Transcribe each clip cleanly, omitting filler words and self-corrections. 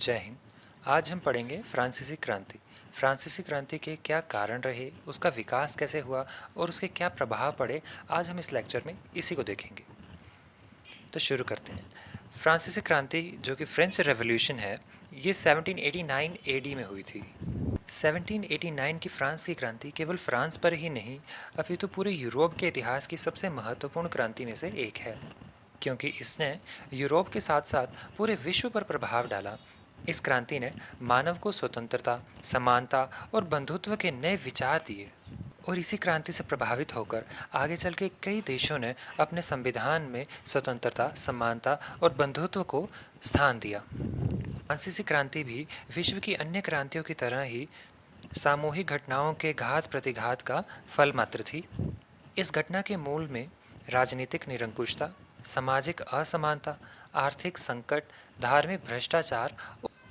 जय हिंद। आज हम पढ़ेंगे फ्रांसीसी क्रांति। फ्रांसीसी क्रांति के क्या कारण रहे, उसका विकास कैसे हुआ और उसके क्या प्रभाव पड़े, आज हम इस लेक्चर में इसी को देखेंगे। तो शुरू करते हैं। फ्रांसीसी क्रांति जो कि फ्रेंच रेवोल्यूशन है, ये 1789 एडी में हुई थी। 1789 की फ्रांस की क्रांति केवल फ्रांस पर ही नहीं, अपितु पूरे यूरोप के इतिहास की सबसे महत्वपूर्ण क्रांति में से एक है, क्योंकि इसने यूरोप के साथ साथ पूरे विश्व पर प्रभाव डाला। इस क्रांति ने मानव को स्वतंत्रता, समानता और बंधुत्व के नए विचार दिए, और इसी क्रांति से प्रभावित होकर आगे चल के कई देशों ने अपने संविधान में स्वतंत्रता, समानता और बंधुत्व को स्थान दिया। फ्रांसीसी क्रांति भी विश्व की अन्य क्रांतियों की तरह ही सामूहिक घटनाओं के घात प्रतिघात का फल मात्र थी। इस घटना के मूल में राजनीतिक निरंकुशता, सामाजिक असमानता, आर्थिक संकट, धार्मिक भ्रष्टाचार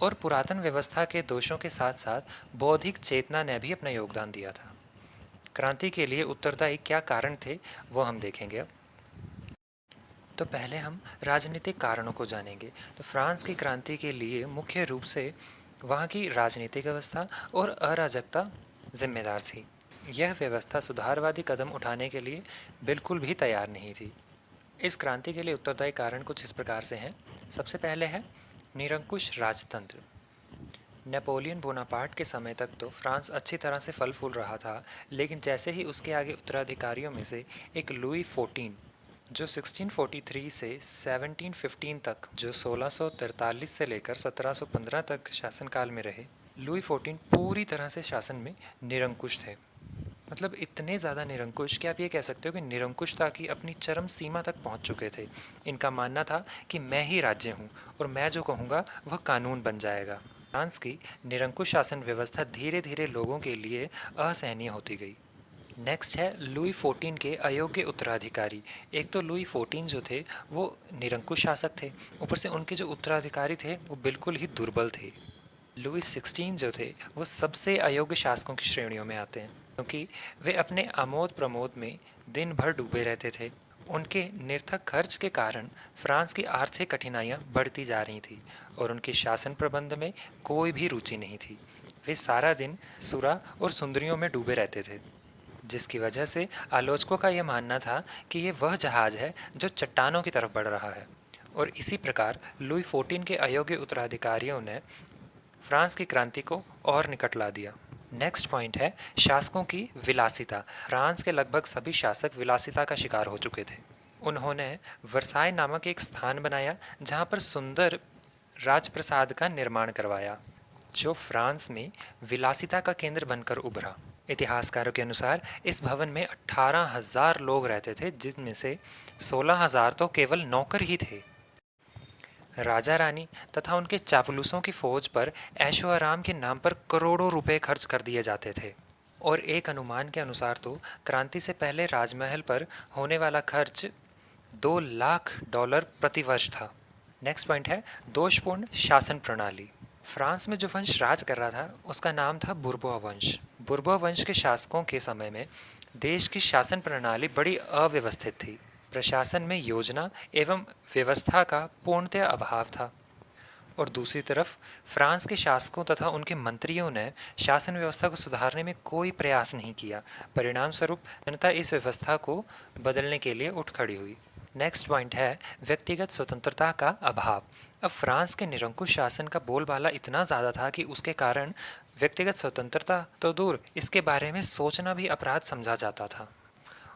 और पुरातन व्यवस्था के दोषों के साथ साथ बौद्धिक चेतना ने भी अपना योगदान दिया था। क्रांति के लिए उत्तरदायी क्या कारण थे, वो हम देखेंगे अब। तो पहले हम राजनीतिक कारणों को जानेंगे। तो फ्रांस की क्रांति के लिए मुख्य रूप से वहाँ की राजनीतिक व्यवस्था और अराजकता जिम्मेदार थी। यह व्यवस्था सुधारवादी कदम उठाने के लिए बिल्कुल भी तैयार नहीं थी। इस क्रांति के लिए उत्तरदायी कारण कुछ इस प्रकार से हैं। सबसे पहले है निरंकुश राजतंत्र। नेपोलियन बोनापार्ट के समय तक तो फ्रांस अच्छी तरह से फल फूल रहा था, लेकिन जैसे ही उसके आगे उत्तराधिकारियों में से एक लुई 14 जो 1643 से 1715 तक, जो 1643 से लेकर 1715 तक शासनकाल में रहे, लुई 14 पूरी तरह से शासन में निरंकुश थे। मतलब इतने ज़्यादा निरंकुश कि आप ये कह सकते हो कि निरंकुशता की अपनी चरम सीमा तक पहुंच चुके थे। इनका मानना था कि मैं ही राज्य हूं और मैं जो कहूँगा वह कानून बन जाएगा। फ्रांस की निरंकुश शासन व्यवस्था धीरे धीरे लोगों के लिए असहनीय होती गई। नेक्स्ट है लुई 14 के अयोग्य उत्तराधिकारी। एक तो लुई 14 जो थे वो निरंकुश शासक थे, ऊपर से उनके जो उत्तराधिकारी थे वो बिल्कुल ही दुर्बल थे। लुई 16 जो थे वो सबसे अयोग्य शासकों की श्रेणियों में आते हैं, क्योंकि वे अपने आमोद प्रमोद में दिन भर डूबे रहते थे। उनके निरर्थक खर्च के कारण फ्रांस की आर्थिक कठिनाइयाँ बढ़ती जा रही थी और उनके शासन प्रबंध में कोई भी रुचि नहीं थी। वे सारा दिन सुरा और सुंदरियों में डूबे रहते थे, जिसकी वजह से आलोचकों का यह मानना था कि ये वह जहाज़ है जो चट्टानों की तरफ बढ़ रहा है। और इसी प्रकार लुई 14 के अयोग्य उत्तराधिकारियों ने फ्रांस की क्रांति को और निकट ला दिया। नेक्स्ट पॉइंट है शासकों की विलासिता। फ्रांस के लगभग सभी शासक विलासिता का शिकार हो चुके थे। उन्होंने वर्साय नामक एक स्थान बनाया जहां पर सुंदर राजप्रसाद का निर्माण करवाया, जो फ्रांस में विलासिता का केंद्र बनकर उभरा। इतिहासकारों के अनुसार इस भवन में 18,000 लोग रहते थे, जिनमें से 16,000 तो केवल नौकर ही थे। राजा रानी तथा उनके चापलूसों की फौज पर ऐशो आराम के नाम पर करोड़ों रुपए खर्च कर दिए जाते थे, और एक अनुमान के अनुसार तो क्रांति से पहले राजमहल पर होने वाला खर्च $2 लाख प्रति वर्ष था। नेक्स्ट पॉइंट है दोषपूर्ण शासन प्रणाली। फ्रांस में जो वंश राज कर रहा था उसका नाम था बुर्बोआ वंश। बुर्बोआ वंश के शासकों के समय में देश की शासन प्रणाली बड़ी अव्यवस्थित थी। प्रशासन में योजना एवं व्यवस्था का पूर्णतः अभाव था, और दूसरी तरफ फ्रांस के शासकों तथा उनके मंत्रियों ने शासन व्यवस्था को सुधारने में कोई प्रयास नहीं किया। परिणाम स्वरूप जनता इस व्यवस्था को बदलने के लिए उठ खड़ी हुई। नेक्स्ट पॉइंट है व्यक्तिगत स्वतंत्रता का अभाव। अब फ्रांस के निरंकुश शासन का बोलबाला इतना ज़्यादा था कि उसके कारण व्यक्तिगत स्वतंत्रता तो दूर, इसके बारे में सोचना भी अपराध समझा जाता था,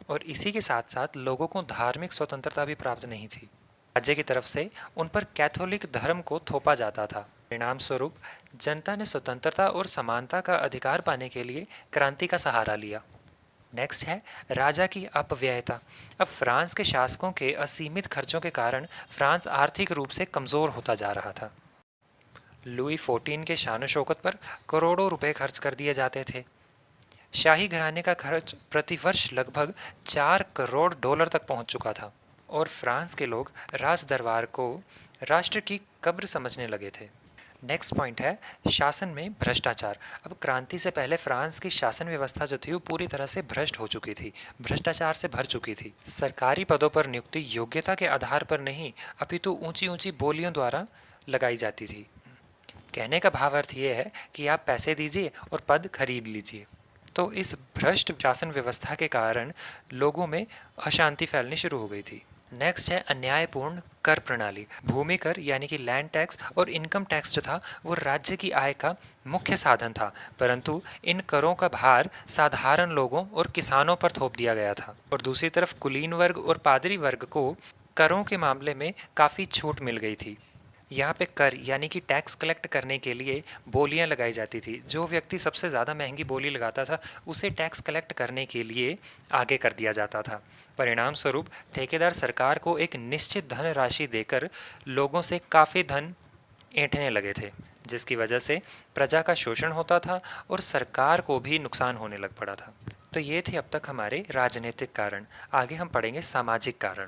और इसी के साथ साथ लोगों को धार्मिक स्वतंत्रता भी प्राप्त नहीं थी। राज्य की तरफ से उन पर कैथोलिक धर्म को थोपा जाता था। परिणाम स्वरूप जनता ने स्वतंत्रता और समानता का अधिकार पाने के लिए क्रांति का सहारा लिया। नेक्स्ट है राजा की अपव्ययता। अब फ्रांस के शासकों के असीमित खर्चों के कारण फ्रांस आर्थिक रूप से कमज़ोर होता जा रहा था। लुई 14 के शान शौकत पर करोड़ों रुपए खर्च कर दिए जाते थे। शाही घराने का खर्च प्रतिवर्ष लगभग $4 करोड़ तक पहुंच चुका था, और फ्रांस के लोग राज दरबार को राष्ट्र की कब्र समझने लगे थे। नेक्स्ट पॉइंट है शासन में भ्रष्टाचार। अब क्रांति से पहले फ्रांस की शासन व्यवस्था जो थी वो पूरी तरह से भ्रष्ट हो चुकी थी, भ्रष्टाचार से भर चुकी थी। सरकारी पदों पर नियुक्ति योग्यता के आधार पर नहीं, अपितु ऊंची ऊंची बोलियों द्वारा लगाई जाती थी। कहने का भाव अर्थ ये है कि आप पैसे दीजिए और पद खरीद लीजिए। तो इस भ्रष्ट शासन व्यवस्था के कारण लोगों में अशांति फैलनी शुरू हो गई थी। नेक्स्ट है अन्यायपूर्ण कर प्रणाली। भूमि कर यानी कि लैंड टैक्स और इनकम टैक्स जो था वो राज्य की आय का मुख्य साधन था, परंतु इन करों का भार साधारण लोगों और किसानों पर थोप दिया गया था। और दूसरी तरफ कुलीन वर्ग और पादरी वर्ग को करों के मामले में काफ़ी छूट मिल गई थी। यहाँ पे कर यानी कि टैक्स कलेक्ट करने के लिए बोलियाँ लगाई जाती थी। जो व्यक्ति सबसे ज़्यादा महंगी बोली लगाता था उसे टैक्स कलेक्ट करने के लिए आगे कर दिया जाता था। परिणाम स्वरूप ठेकेदार सरकार को एक निश्चित धन राशि देकर लोगों से काफ़ी धन ऐंठने लगे थे, जिसकी वजह से प्रजा का शोषण होता था और सरकार को भी नुकसान होने लग पड़ा था। तो ये थे अब तक हमारे राजनीतिक कारण। आगे हम पढ़ेंगे सामाजिक कारण।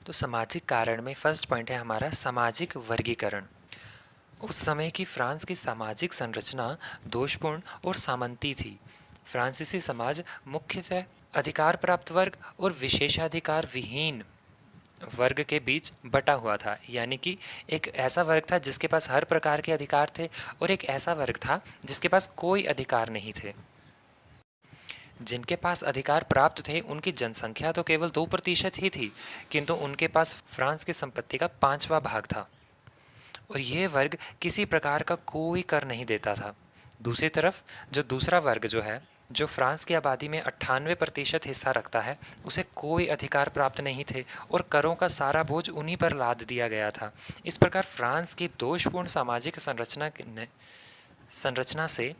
तो सामाजिक कारण में फर्स्ट पॉइंट है हमारा सामाजिक वर्गीकरण। उस समय की फ्रांस की सामाजिक संरचना दोषपूर्ण और सामंती थी। फ्रांसीसी समाज मुख्यतः अधिकार प्राप्त वर्ग और विशेषाधिकार विहीन वर्ग के बीच बटा हुआ था। यानी कि एक ऐसा वर्ग था जिसके पास हर प्रकार के अधिकार थे और एक ऐसा वर्ग था जिसके पास कोई अधिकार नहीं थे। जिनके पास अधिकार प्राप्त थे उनकी जनसंख्या तो केवल 2% ही थी, किंतु उनके पास फ्रांस की संपत्ति का 5वां भाग था और यह वर्ग किसी प्रकार का कोई कर नहीं देता था। दूसरी तरफ जो दूसरा वर्ग जो है, जो फ्रांस की आबादी में 98% हिस्सा रखता है, उसे कोई अधिकार प्राप्त नहीं थे और करों का सारा बोझ उन्हीं पर लाद दिया गया था। इस प्रकार फ्रांस की दोषपूर्ण सामाजिक संरचना से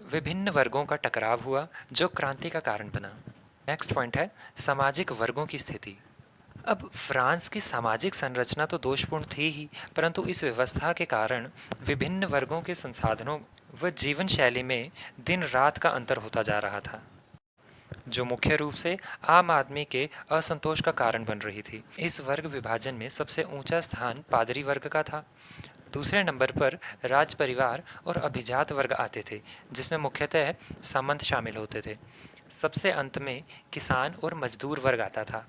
विभिन्न वर्गों का टकराव हुआ जो क्रांति का कारण बना। नेक्स्ट पॉइंट है सामाजिक वर्गों की स्थिति। अब फ्रांस की सामाजिक संरचना तो दोषपूर्ण थी ही, परंतु इस व्यवस्था के कारण विभिन्न वर्गों के संसाधनों व जीवन शैली में दिन रात का अंतर होता जा रहा था, जो मुख्य रूप से आम आदमी के असंतोष का कारण बन रही थी। इस वर्ग विभाजन में सबसे ऊंचा स्थान पादरी वर्ग का था। दूसरे नंबर पर राज परिवार और अभिजात वर्ग आते थे, जिसमें मुख्यतः सामंत शामिल होते थे। सबसे अंत में किसान और मजदूर वर्ग आता था।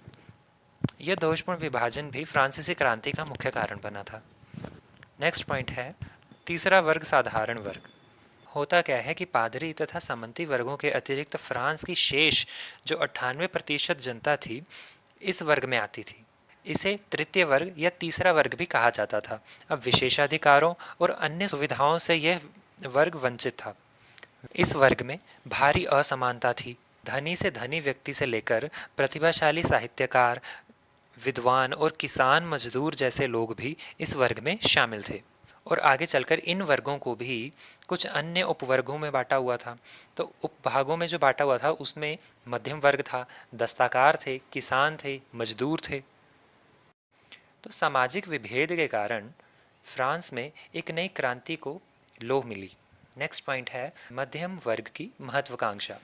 यह दोषपूर्ण विभाजन भी फ्रांसीसी क्रांति का मुख्य कारण बना था। नेक्स्ट पॉइंट है तीसरा वर्ग साधारण वर्ग। होता क्या है कि पादरी तथा सामंती वर्गों के अतिरिक्त फ्रांस की शेष जो 98% जनता थी इस वर्ग में आती थी। इसे तृतीय वर्ग या तीसरा वर्ग भी कहा जाता था। अब विशेषाधिकारों और अन्य सुविधाओं से यह वर्ग वंचित था। इस वर्ग में भारी असमानता थी। धनी से धनी व्यक्ति से लेकर प्रतिभाशाली साहित्यकार, विद्वान और किसान मजदूर जैसे लोग भी इस वर्ग में शामिल थे और आगे चलकर इन वर्गों को भी कुछ अन्य उपवर्गों में बांटा हुआ था। तो उपभागों में जो बांटा हुआ था उसमें मध्यम वर्ग था, दस्तकार थे, किसान थे, मजदूर थे। तो सामाजिक विभेद के कारण फ्रांस में एक नई क्रांति को लोह मिली। नेक्स्ट पॉइंट है मध्यम वर्ग की महत्वाकांक्षा।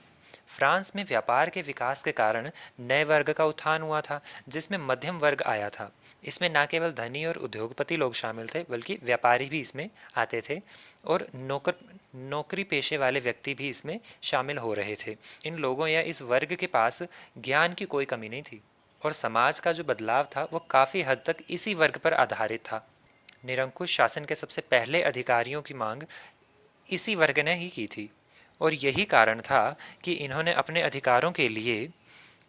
फ्रांस में व्यापार के विकास के कारण नए वर्ग का उत्थान हुआ था, जिसमें मध्यम वर्ग आया था। इसमें न केवल धनी और उद्योगपति लोग शामिल थे, बल्कि व्यापारी भी इसमें आते थे और नौकरी पेशे वाले व्यक्ति भी इसमें शामिल हो रहे थे। इन लोगों या इस वर्ग के पास ज्ञान की कोई कमी नहीं थी और समाज का जो बदलाव था वो काफ़ी हद तक इसी वर्ग पर आधारित था। निरंकुश शासन के सबसे पहले अधिकारियों की मांग इसी वर्ग ने ही की थी और यही कारण था कि इन्होंने अपने अधिकारों के लिए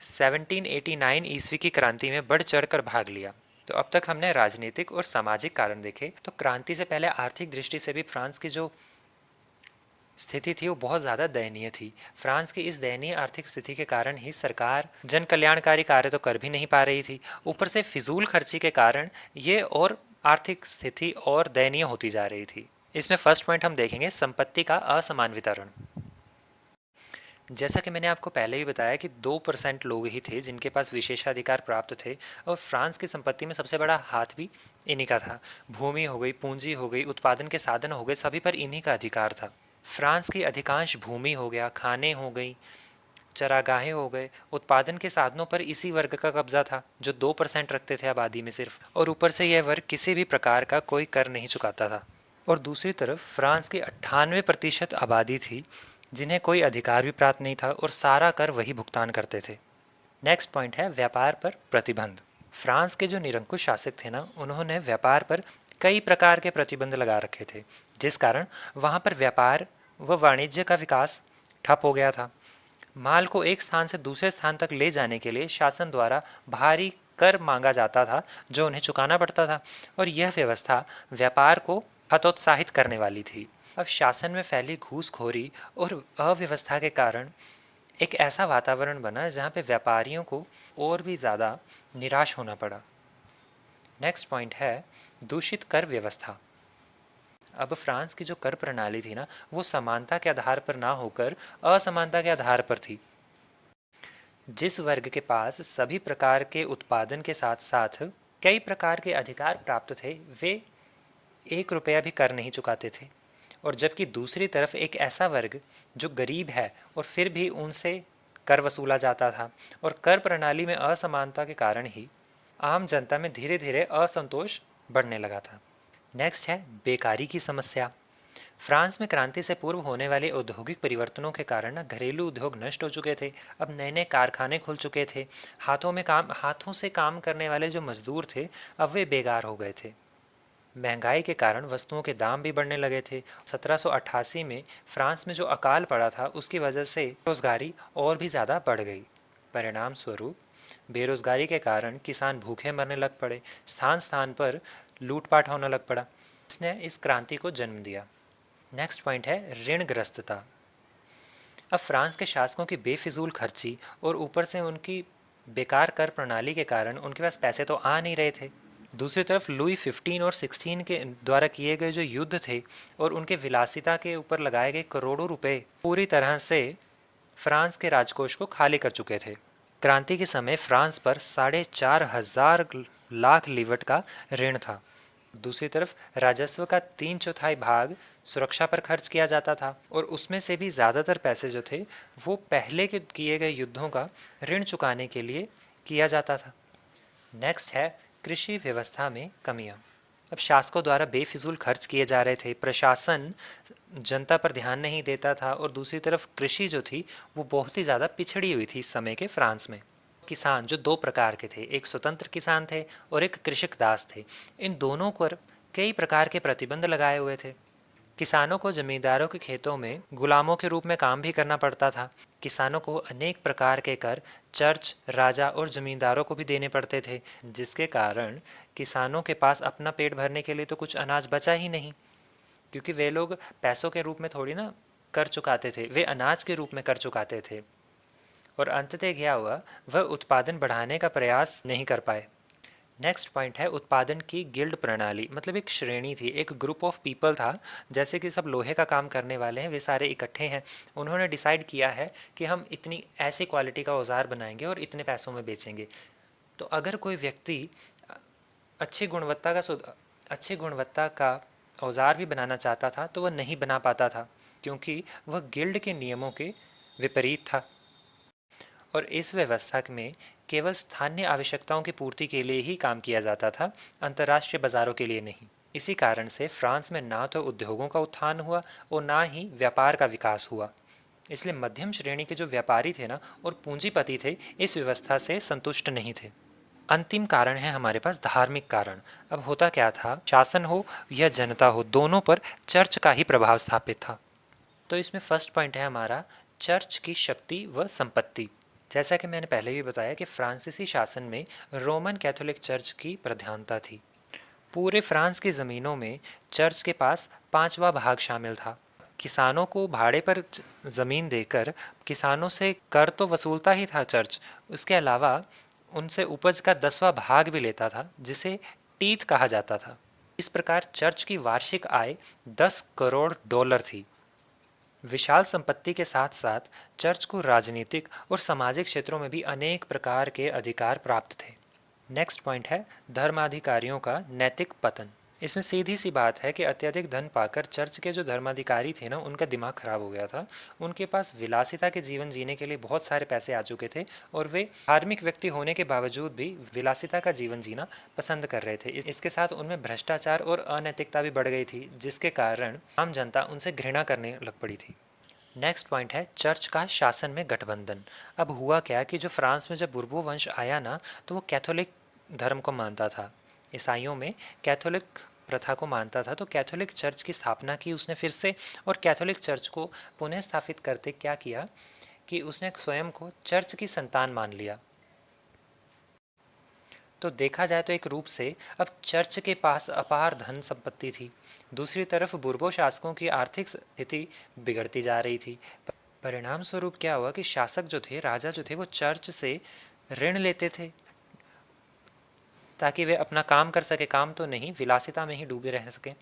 1789 ईस्वी की क्रांति में बढ़ चढ़कर भाग लिया। तो अब तक हमने राजनीतिक और सामाजिक कारण देखे। तो क्रांति से पहले आर्थिक दृष्टि से भी फ्रांस की जो स्थिति थी वो बहुत ज़्यादा दयनीय थी। फ्रांस की इस दयनीय आर्थिक स्थिति के कारण ही सरकार जन कल्याणकारी कार्य तो कर भी नहीं पा रही थी, ऊपर से फिजूल खर्ची के कारण ये और आर्थिक स्थिति और दयनीय होती जा रही थी। इसमें फर्स्ट पॉइंट हम देखेंगे संपत्ति का असमान वितरण। जैसा कि मैंने आपको पहले भी बताया कि 2% लोग ही थे जिनके पास विशेषाधिकार प्राप्त थे और फ्रांस की संपत्ति में सबसे बड़ा हाथ भी इन्हीं का था। भूमि हो गई, पूंजी हो गई, उत्पादन के साधन हो गए, सभी पर इन्हीं का अधिकार था। फ्रांस की अधिकांश भूमि हो गया, खाने हो गई, चरागाहें हो गए, उत्पादन के साधनों पर इसी वर्ग का कब्जा था जो 2% रखते थे आबादी में सिर्फ, और ऊपर से यह वर्ग किसी भी प्रकार का कोई कर नहीं चुकाता था। और दूसरी तरफ फ्रांस की 98% आबादी थी जिन्हें कोई अधिकार भी प्राप्त नहीं था और सारा कर वही भुगतान करते थे। नेक्स्ट पॉइंट है व्यापार पर प्रतिबंध। फ्रांस के जो निरंकुश शासक थे ना, उन्होंने व्यापार पर कई प्रकार के प्रतिबंध लगा रखे थे, जिस कारण वहाँ पर व्यापार व वाणिज्य का विकास ठप हो गया था। माल को एक स्थान से दूसरे स्थान तक ले जाने के लिए शासन द्वारा भारी कर मांगा जाता था, जो उन्हें चुकाना पड़ता था, और यह व्यवस्था व्यापार को हतोत्साहित करने वाली थी। अब शासन में फैली घूसखोरी और अव्यवस्था के कारण एक ऐसा वातावरण बना जहाँ पे व्यापारियों को और भी ज़्यादा निराश होना पड़ा। नेक्स्ट पॉइंट है दूषित कर व्यवस्था। अब फ्रांस की जो कर प्रणाली थी ना, वो समानता के आधार पर ना होकर असमानता के आधार पर थी। जिस वर्ग के पास सभी प्रकार के उत्पादन के साथ साथ कई प्रकार के अधिकार प्राप्त थे, वे 1 रुपया भी कर नहीं चुकाते थे, और जबकि दूसरी तरफ एक ऐसा वर्ग जो गरीब है और फिर भी उनसे कर वसूला जाता था, और कर प्रणाली में असमानता के कारण ही आम जनता में धीरे धीरे असंतोष बढ़ने लगा था। नेक्स्ट है बेकारी की समस्या। फ्रांस में क्रांति से पूर्व होने वाले औद्योगिक परिवर्तनों के कारण ना घरेलू उद्योग नष्ट हो चुके थे। अब नए नए कारखाने खुल चुके थे। हाथों से काम करने वाले जो मजदूर थे, अब वे बेकार हो गए थे। महंगाई के कारण वस्तुओं के दाम भी बढ़ने लगे थे। 1788 में फ्रांस में जो अकाल पड़ा था, उसकी वजह से बेरोजगारी और भी ज़्यादा बढ़ गई। परिणाम स्वरूप बेरोजगारी के कारण किसान भूखे मरने लग पड़े, स्थान स्थान पर लूटपाट होने लग पड़ा। इसने इस क्रांति को जन्म दिया। नेक्स्ट पॉइंट है ऋणग्रस्तता। अब फ्रांस के शासकों की बेफिजूल खर्ची और ऊपर से उनकी बेकार कर प्रणाली के कारण उनके पास पैसे तो आ नहीं रहे थे। दूसरी तरफ लुई 15 और 16 के द्वारा किए गए जो युद्ध थे और उनके विलासिता के ऊपर लगाए गए करोड़ों रुपए पूरी तरह से फ्रांस के राजकोष को खाली कर चुके थे। क्रांति के समय फ्रांस पर 4,500 लाख लीवट का ऋण था। दूसरी तरफ राजस्व का 3/4 भाग सुरक्षा पर खर्च किया जाता था, और उसमें से भी ज़्यादातर पैसे जो थे वो पहले के किए गए युद्धों का ऋण चुकाने के लिए किया जाता था। नेक्स्ट है कृषि व्यवस्था में कमियां। अब शासकों द्वारा बेफिजूल खर्च किए जा रहे थे, प्रशासन जनता पर ध्यान नहीं देता था, और दूसरी तरफ कृषि जो थी वो बहुत ही ज़्यादा पिछड़ी हुई थी इस समय के फ्रांस में। किसान जो 2 प्रकार के थे, एक स्वतंत्र किसान थे और एक कृषक दास थे। इन दोनों पर कई प्रकार के प्रतिबंध लगाए हुए थे। किसानों को जमींदारों के खेतों में गुलामों के रूप में काम भी करना पड़ता था। किसानों को अनेक प्रकार के कर चर्च, राजा और जमींदारों को भी देने पड़ते थे, जिसके कारण किसानों के पास अपना पेट भरने के लिए तो कुछ अनाज बचा ही नहीं, क्योंकि वे लोग पैसों के रूप में थोड़ी ना कर चुकाते थे, वे अनाज के रूप में कर चुकाते थे। और अंततः क्या हुआ, वह उत्पादन बढ़ाने का प्रयास नहीं कर पाए। नेक्स्ट पॉइंट है उत्पादन की गिल्ड प्रणाली। मतलब एक श्रेणी थी, एक ग्रुप ऑफ पीपल था, जैसे कि सब लोहे का काम करने वाले हैं, वे सारे इकट्ठे हैं। उन्होंने डिसाइड किया है कि हम इतनी ऐसी क्वालिटी का औजार बनाएंगे और इतने पैसों में बेचेंगे। तो अगर कोई व्यक्ति अच्छी गुणवत्ता का औजार भी बनाना चाहता था तो वह नहीं बना पाता था, क्योंकि वह गिल्ड के नियमों के विपरीत था। और इस व्यवस्था में केवल स्थानीय आवश्यकताओं की पूर्ति के लिए ही काम किया जाता था, अंतर्राष्ट्रीय बाजारों के लिए नहीं। इसी कारण से फ्रांस में ना तो उद्योगों का उत्थान हुआ और ना ही व्यापार का विकास हुआ। इसलिए मध्यम श्रेणी के जो व्यापारी थे ना और पूंजीपति थे, इस व्यवस्था से संतुष्ट नहीं थे। अंतिम कारण है हमारे पास धार्मिक कारण। अब होता क्या था, शासन हो या जनता हो, दोनों पर चर्च का ही प्रभाव स्थापित था। तो इसमें फर्स्ट पॉइंट है हमारा चर्च की शक्ति व संपत्ति। जैसा कि मैंने पहले भी बताया कि फ्रांसीसी शासन में रोमन कैथोलिक चर्च की प्रधानता थी। पूरे फ्रांस की ज़मीनों में चर्च के पास 5वां भाग शामिल था। किसानों को भाड़े पर ज़मीन देकर किसानों से कर तो वसूलता ही था चर्च, उसके अलावा उनसे उपज का 10वां भाग भी लेता था, जिसे टीथ कहा जाता था। इस प्रकार चर्च की वार्षिक आय 10 करोड़ डॉलर थी। विशाल संपत्ति के साथ साथ चर्च को राजनीतिक और सामाजिक क्षेत्रों में भी अनेक प्रकार के अधिकार प्राप्त थे। नेक्स्ट पॉइंट है धर्माधिकारियों का नैतिक पतन। इसमें सीधी सी बात है कि अत्यधिक धन पाकर चर्च के जो धर्माधिकारी थे ना, उनका दिमाग खराब हो गया था। उनके पास विलासिता के जीवन जीने के लिए बहुत सारे पैसे आ चुके थे, और वे धार्मिक व्यक्ति होने के बावजूद भी विलासिता का जीवन जीना पसंद कर रहे थे। इसके साथ उनमें भ्रष्टाचार और अनैतिकता भी बढ़ गई थी, जिसके कारण आम जनता उनसे घृणा करने लग पड़ी थी। नेक्स्ट पॉइंट है चर्च का शासन में गठबंधन। अब हुआ क्या कि जो फ्रांस में जब बुर्बो वंश आया ना, तो वो कैथोलिक धर्म को मानता था। ईसाइयों में कैथोलिक प्रथा को मानता था, तो कैथोलिक चर्च की स्थापना की उसने फिर से, और कैथोलिक चर्च को पुनः स्थापित करते क्या किया कि उसने स्वयं को चर्च की संतान मान लिया। तो देखा जाए तो एक रूप से अब चर्च के पास अपार धन संपत्ति थी, दूसरी तरफ बुर्बो शासकों की आर्थिक स्थिति बिगड़ती जा रही थी। परिणाम स्वरूप क्या हुआ कि शासक जो थे, राजा जो थे, वो चर्च से ऋण लेते थे ताकि वे अपना काम कर सके, काम तो नहीं, विलासिता में ही डूबे रह सकें,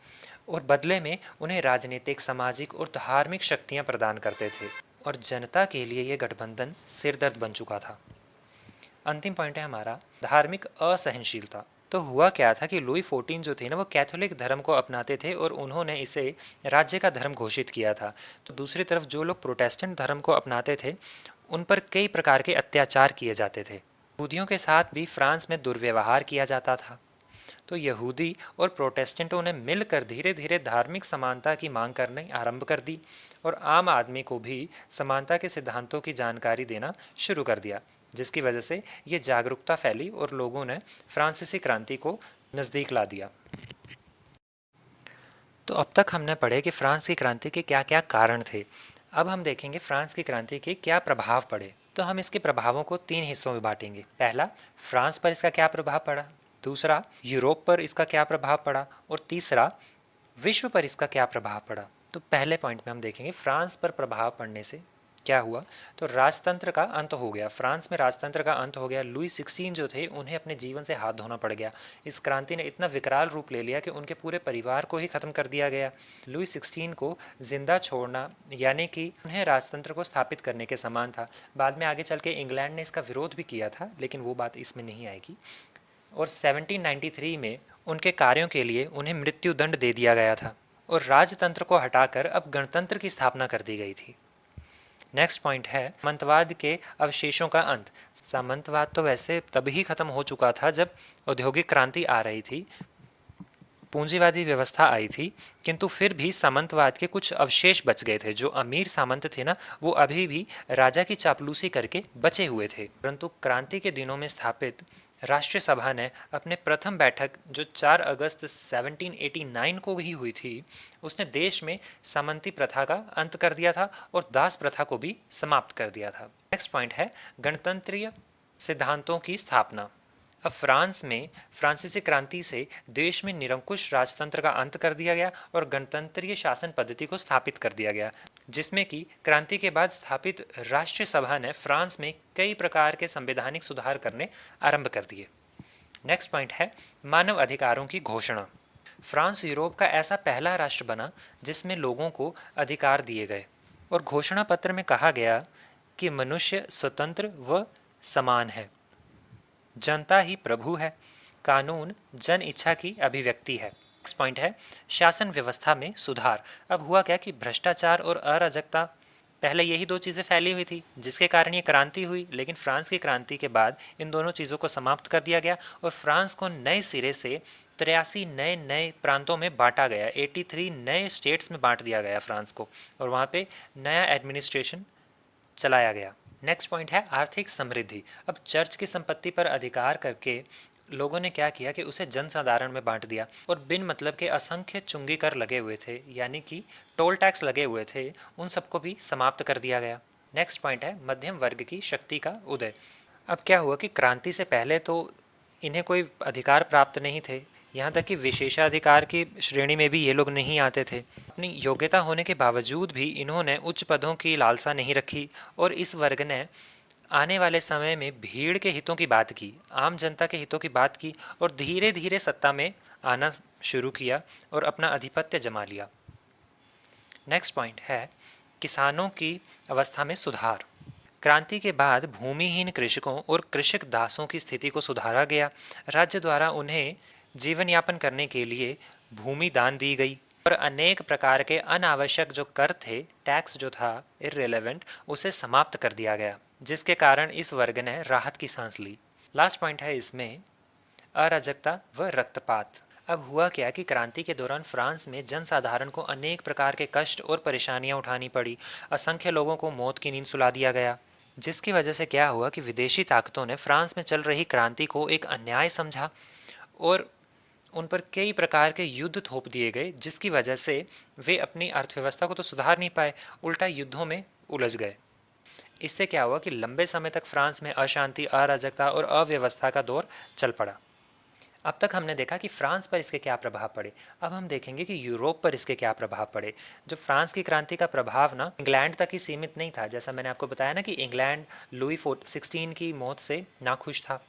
और बदले में उन्हें राजनीतिक, सामाजिक और धार्मिक शक्तियां प्रदान करते थे, और जनता के लिए यह गठबंधन सिरदर्द बन चुका था। अंतिम पॉइंट है हमारा धार्मिक असहनशीलता। तो हुआ क्या था कि लुई 14 जो थे ना, वो कैथोलिक धर्म को अपनाते थे और उन्होंने इसे राज्य का धर्म घोषित किया था। तो दूसरी तरफ जो लोग प्रोटेस्टेंट धर्म को अपनाते थे उन पर कई प्रकार के अत्याचार किए जाते थे। यहूदियों के साथ भी फ्रांस में दुर्व्यवहार किया जाता था। तो यहूदी और प्रोटेस्टेंटों ने मिलकर धीरे धीरे धार्मिक समानता की मांग करनी आरंभ कर दी और आम आदमी को भी समानता के सिद्धांतों की जानकारी देना शुरू कर दिया, जिसकी वजह से ये जागरूकता फैली और लोगों ने फ्रांसीसी क्रांति को नज़दीक ला दिया। तो अब तक हमने पढ़े कि फ्रांस की क्रांति के क्या क्या कारण थे। अब हम देखेंगे फ्रांस की क्रांति के क्या प्रभाव पड़े। तो हम इसके प्रभावों को 3 हिस्सों में बांटेंगे। पहला, फ्रांस पर इसका क्या प्रभाव पड़ा, दूसरा, यूरोप पर इसका क्या प्रभाव पड़ा, और तीसरा, विश्व पर इसका क्या प्रभाव पड़ा। तो पहले पॉइंट में हम देखेंगे फ्रांस पर प्रभाव पड़ने से क्या हुआ। तो राजतंत्र का अंत हो गया, फ्रांस में राजतंत्र का अंत हो गया। लुई 16 जो थे उन्हें अपने जीवन से हाथ धोना पड़ गया। इस क्रांति ने इतना विकराल रूप ले लिया कि उनके पूरे परिवार को ही ख़त्म कर दिया गया। लुई 16 को जिंदा छोड़ना यानी कि उन्हें राजतंत्र को स्थापित करने के समान था। बाद में आगे चल के इंग्लैंड ने इसका विरोध भी किया था, लेकिन वो बात इसमें नहीं आएगी। और 1793 में उनके कार्यों के लिए उन्हें मृत्युदंड दे दिया गया था और राजतंत्र को हटाकर अब गणतंत्र की स्थापना कर दी गई थी। नेक्स्ट पॉइंट है सामंतवाद के अवशेषों का अंत। सामंतवाद तो वैसे तभी खत्म हो चुका था जब औद्योगिक क्रांति आ रही थी, पूंजीवादी व्यवस्था आई थी, किंतु फिर भी सामंतवाद के कुछ अवशेष बच गए थे। जो अमीर सामंत थे ना, वो अभी भी राजा की चापलूसी करके बचे हुए थे। परंतु क्रांति के दिनों में स्थापित राष्ट्रीय सभा ने अपने प्रथम बैठक जो 4 अगस्त 1789 को ही हुई थी, उसने देश में सामंती प्रथा का अंत कर दिया था और दास प्रथा को भी समाप्त कर दिया था। नेक्स्ट पॉइंट है गणतंत्रीय सिद्धांतों की स्थापना। अब फ्रांस में फ्रांसीसी क्रांति से देश में निरंकुश राजतंत्र का अंत कर दिया गया और गणतंत्रीय शासन पद्धति को स्थापित कर दिया गया, जिसमें कि क्रांति के बाद स्थापित राष्ट्रीय सभा ने फ्रांस में कई प्रकार के संवैधानिक सुधार करने आरंभ कर दिए। नेक्स्ट पॉइंट है मानव अधिकारों की घोषणा। फ्रांस यूरोप का ऐसा पहला राष्ट्र बना जिसमें लोगों को अधिकार दिए गए और घोषणा पत्र में कहा गया कि मनुष्य स्वतंत्र व समान है, जनता ही प्रभु है, कानून जन इच्छा की अभिव्यक्ति है। नेक्स्ट पॉइंट है शासन व्यवस्था में सुधार। अब हुआ क्या कि भ्रष्टाचार और अराजकता, पहले यही 2 चीज़ें फैली हुई थी जिसके कारण ये क्रांति हुई, लेकिन फ्रांस की क्रांति के बाद इन दोनों चीज़ों को समाप्त कर दिया गया और फ्रांस को नए सिरे से 83 नए नए प्रांतों में बांटा गया। 83 नए स्टेट्स में बांट दिया गया फ्रांस को, और वहाँ पे नया एडमिनिस्ट्रेशन चलाया गया। नेक्स्ट पॉइंट है आर्थिक समृद्धि। अब चर्च की संपत्ति पर अधिकार करके लोगों ने क्या किया कि उसे जनसाधारण में बांट दिया और बिन मतलब के असंख्य चुंगी कर लगे हुए थे, यानी कि टोल टैक्स लगे हुए थे, उन सबको भी समाप्त कर दिया गया। नेक्स्ट पॉइंट है मध्यम वर्ग की शक्ति का उदय। अब क्या हुआ कि क्रांति से पहले तो इन्हें कोई अधिकार प्राप्त नहीं थे, यहाँ तक कि विशेषाधिकार की श्रेणी में भी ये लोग नहीं आते थे। अपनी योग्यता होने के बावजूद भी इन्होंने उच्च पदों की लालसा नहीं रखी और इस वर्ग ने आने वाले समय में भीड़ के हितों की बात की, आम जनता के हितों की बात की और धीरे धीरे सत्ता में आना शुरू किया और अपना आधिपत्य जमा लिया। नेक्स्ट पॉइंट है किसानों की अवस्था में सुधार। क्रांति के बाद भूमिहीन कृषकों और कृषक दासों की स्थिति को सुधारा गया। राज्य द्वारा उन्हें जीवन यापन करने के लिए भूमि दान दी गई और अनेक प्रकार के अनावश्यक जो कर थे, टैक्स जो था इररिलेवेंट, उसे समाप्त कर दिया गया, जिसके कारण इस वर्ग ने राहत की सांस ली। लास्ट पॉइंट है इसमें अराजकता व रक्तपात। अब हुआ क्या कि क्रांति के दौरान फ्रांस में जनसाधारण को अनेक प्रकार के कष्ट और परेशानियां उठानी पड़ी। असंख्य लोगों को मौत की नींद सुला दिया गया, जिसकी वजह से क्या हुआ कि विदेशी ताकतों ने फ्रांस में चल रही क्रांति को एक अन्याय समझा और उन पर कई प्रकार के युद्ध थोप दिए गए, जिसकी वजह से वे अपनी अर्थव्यवस्था को तो सुधार नहीं पाए, उल्टा युद्धों में उलझ गए। इससे क्या हुआ कि लंबे समय तक फ्रांस में अशांति, अराजकता और अव्यवस्था का दौर चल पड़ा। अब तक हमने देखा कि फ्रांस पर इसके क्या प्रभाव पड़े। अब हम देखेंगे कि यूरोप पर इसके क्या प्रभाव पड़े। जो फ्रांस की क्रांति का प्रभाव ना इंग्लैंड तक ही सीमित नहीं था। जैसा मैंने आपको बताया ना कि इंग्लैंड लुई 16 की मौत से नाखुश था,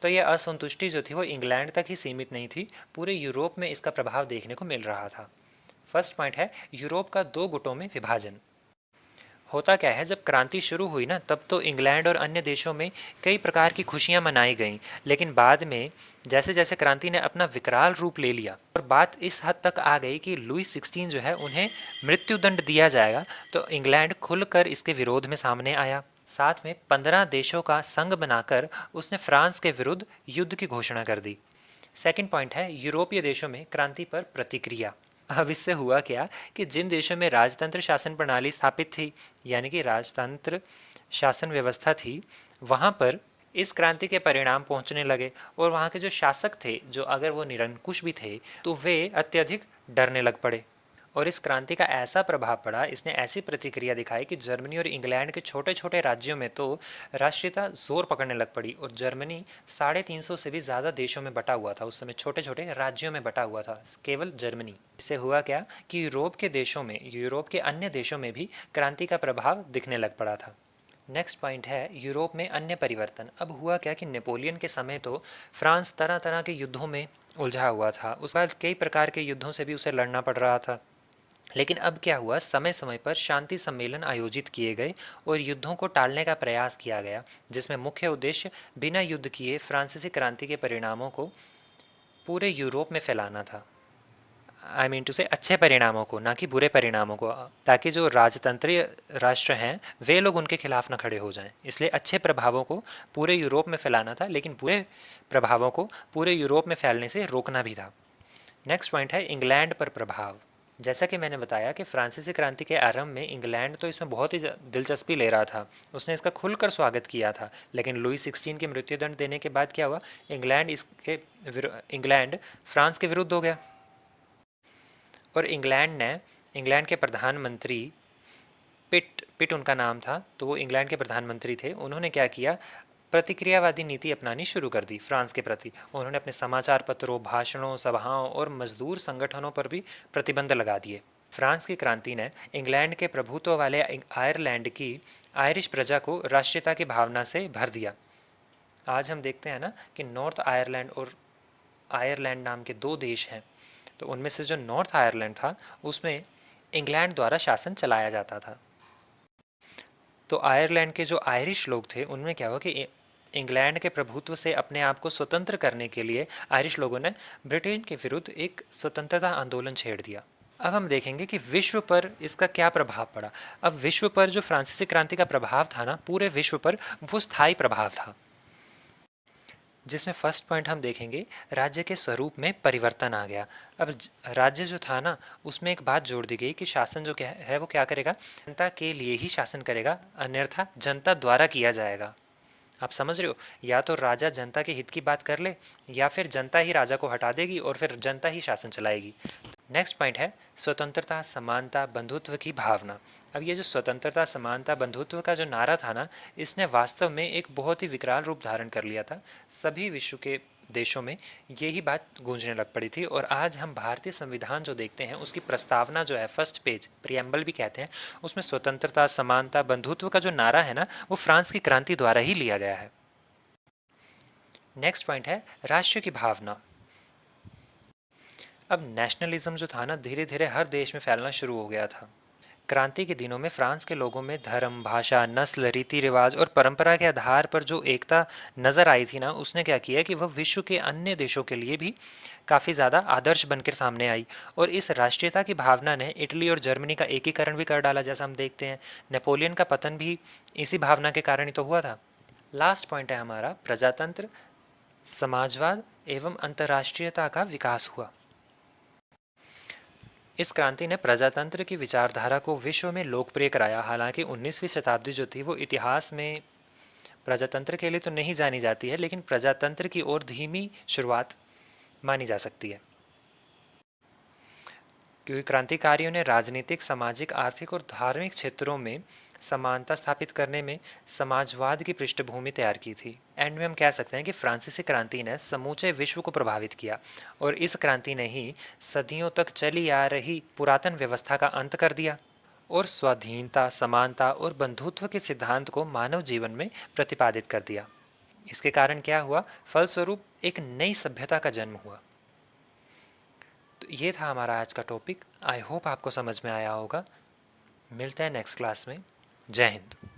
तो यह असंतुष्टि जो थी वो इंग्लैंड तक ही सीमित नहीं थी, पूरे यूरोप में इसका प्रभाव देखने को मिल रहा था। फर्स्ट पॉइंट है यूरोप का दो गुटों में विभाजन। होता क्या है, जब क्रांति शुरू हुई ना, तब तो इंग्लैंड और अन्य देशों में कई प्रकार की खुशियां मनाई गईं, लेकिन बाद में जैसे जैसे क्रांति ने अपना विकराल रूप ले लिया और बात इस हद तक आ गई कि लुई 16 जो है उन्हें मृत्युदंड दिया जाएगा, तो इंग्लैंड खुलकर इसके विरोध में सामने आया। साथ में 15 देशों का संघ बनाकर उसने फ्रांस के विरुद्ध युद्ध की घोषणा कर दी। सेकंड पॉइंट है यूरोपीय देशों में क्रांति पर प्रतिक्रिया। अब इससे हुआ क्या कि जिन देशों में राजतंत्र शासन प्रणाली स्थापित थी, यानी कि राजतंत्र शासन व्यवस्था थी, वहाँ पर इस क्रांति के परिणाम पहुँचने लगे और वहाँ के जो शासक थे, जो अगर वो निरंकुश भी थे, तो वे अत्यधिक डरने लग पड़े। और इस क्रांति का ऐसा प्रभाव पड़ा, इसने ऐसी प्रतिक्रिया दिखाई कि जर्मनी और इंग्लैंड के छोटे छोटे राज्यों में तो राष्ट्रीयता जोर पकड़ने लग पड़ी और जर्मनी 350 से भी ज़्यादा देशों में बटा हुआ था। उस समय छोटे छोटे राज्यों में बटा हुआ था केवल जर्मनी। इससे हुआ क्या कि यूरोप के देशों में, यूरोप के अन्य देशों में भी क्रांति का प्रभाव दिखने लग पड़ा था। नेक्स्ट पॉइंट है यूरोप में अन्य परिवर्तन। अब हुआ क्या कि नेपोलियन के समय तो फ्रांस तरह तरह के युद्धों में उलझा हुआ था, उस बाद कई प्रकार के युद्धों से भी उसे लड़ना पड़ रहा था। लेकिन अब क्या हुआ, समय समय पर शांति सम्मेलन आयोजित किए गए और युद्धों को टालने का प्रयास किया गया, जिसमें मुख्य उद्देश्य बिना युद्ध किए फ्रांसीसी क्रांति के परिणामों को पूरे यूरोप में फैलाना था। आई मीन टू से अच्छे परिणामों को, ना कि बुरे परिणामों को, ताकि जो राजतंत्रीय राष्ट्र हैं वे लोग उनके खिलाफ ना खड़े हो जाएं। इसलिए अच्छे प्रभावों को पूरे यूरोप में फैलाना था, लेकिन बुरे प्रभावों को पूरे यूरोप में फैलने से रोकना भी था। नेक्स्ट पॉइंट है इंग्लैंड पर प्रभाव। जैसा कि मैंने बताया कि फ्रांसीसी क्रांति के आरंभ में इंग्लैंड तो इसमें बहुत ही दिलचस्पी ले रहा था, उसने इसका खुलकर स्वागत किया था। लेकिन लुई 16 के मृत्युदंड देने के बाद क्या हुआ, इंग्लैंड फ्रांस के विरुद्ध हो गया और इंग्लैंड के प्रधानमंत्री पिट उनका नाम था, तो वो इंग्लैंड के प्रधानमंत्री थे। उन्होंने क्या किया, प्रतिक्रियावादी नीति अपनानी शुरू कर दी फ्रांस के प्रति। उन्होंने अपने समाचार पत्रों, भाषणों, सभाओं और मजदूर संगठनों पर भी प्रतिबंध लगा दिए। फ्रांस की क्रांति ने इंग्लैंड के प्रभुत्व वाले आयरलैंड की आयरिश प्रजा को राष्ट्रीयता की भावना से भर दिया। आज हम देखते हैं ना कि नॉर्थ आयरलैंड और आयरलैंड नाम के दो देश हैं, तो उनमें से जो नॉर्थ आयरलैंड था उसमें इंग्लैंड द्वारा शासन चलाया जाता था। तो आयरलैंड के जो आयरिश लोग थे उनमें क्या हुआ कि इंग्लैंड के प्रभुत्व से अपने आप को स्वतंत्र करने के लिए आयरिश लोगों ने ब्रिटेन के विरुद्ध एक स्वतंत्रता आंदोलन छेड़ दिया। अब हम देखेंगे कि विश्व पर इसका क्या प्रभाव पड़ा। अब विश्व पर जो फ्रांसीसी क्रांति का प्रभाव था ना, पूरे विश्व पर वो स्थायी प्रभाव था, जिसमें फर्स्ट पॉइंट हम देखेंगे राज्य के स्वरूप में परिवर्तन आ गया। अब राज्य जो था ना, उसमें एक बात जोड़ दी गई कि शासन जो क्या है वो क्या करेगा, जनता के लिए ही शासन करेगा, अन्यथा जनता द्वारा किया जाएगा। आप समझ रहे हो, या तो राजा जनता के हित की बात कर ले, या फिर जनता ही राजा को हटा देगी और फिर जनता ही शासन चलाएगी। नेक्स्ट पॉइंट है स्वतंत्रता, समानता, बंधुत्व की भावना। अब ये जो स्वतंत्रता, समानता, बंधुत्व का जो नारा था ना, इसने वास्तव में एक बहुत ही विकराल रूप धारण कर लिया था। सभी विश्व के देशों में यही बात गूंजने लग पड़ी थी। और आज हम भारतीय संविधान जो देखते हैं, उसकी प्रस्तावना जो है, फर्स्ट पेज, प्रियम्बल भी कहते हैं, उसमें स्वतंत्रता, समानता, बंधुत्व का जो नारा है ना, वो फ्रांस की क्रांति द्वारा ही लिया गया है। नेक्स्ट पॉइंट है राष्ट्र की भावना। अब नेशनलिज्म जो था ना, धीरे धीरे हर देश में फैलना शुरू हो गया था। क्रांति के दिनों में फ्रांस के लोगों में धर्म, भाषा, नस्ल, रीति रिवाज और परंपरा के आधार पर जो एकता नजर आई थी ना, उसने क्या किया कि वह विश्व के अन्य देशों के लिए भी काफ़ी ज़्यादा आदर्श बनकर सामने आई। और इस राष्ट्रीयता की भावना ने इटली और जर्मनी का एकीकरण भी कर डाला, जैसा हम देखते हैं। नेपोलियन का पतन भी इसी भावना के कारण ही तो हुआ था। लास्ट पॉइंट है हमारा प्रजातंत्र, समाजवाद एवं अंतर्राष्ट्रीयता का विकास हुआ। इस क्रांति ने प्रजातंत्र की विचारधारा को विश्व में लोकप्रिय कराया। हालांकि 19वीं शताब्दी जो थी वो इतिहास में प्रजातंत्र के लिए तो नहीं जानी जाती है, लेकिन प्रजातंत्र की ओर धीमी शुरुआत मानी जा सकती है। क्योंकि क्रांतिकारियों ने राजनीतिक, सामाजिक, आर्थिक और धार्मिक क्षेत्रों में समानता स्थापित करने में समाजवाद की पृष्ठभूमि तैयार की थी। एंड में हम कह सकते हैं कि फ्रांसीसी क्रांति ने समूचे विश्व को प्रभावित किया और इस क्रांति ने ही सदियों तक चली आ रही पुरातन व्यवस्था का अंत कर दिया और स्वाधीनता, समानता और बंधुत्व के सिद्धांत को मानव जीवन में प्रतिपादित कर दिया। इसके कारण क्या हुआ? फलस्वरूप एक नई सभ्यता का जन्म हुआ। तो ये था हमारा आज का टॉपिक। आई होप आपको समझ में आया होगा। मिलते हैं नेक्स्ट क्लास में। जय हिंद।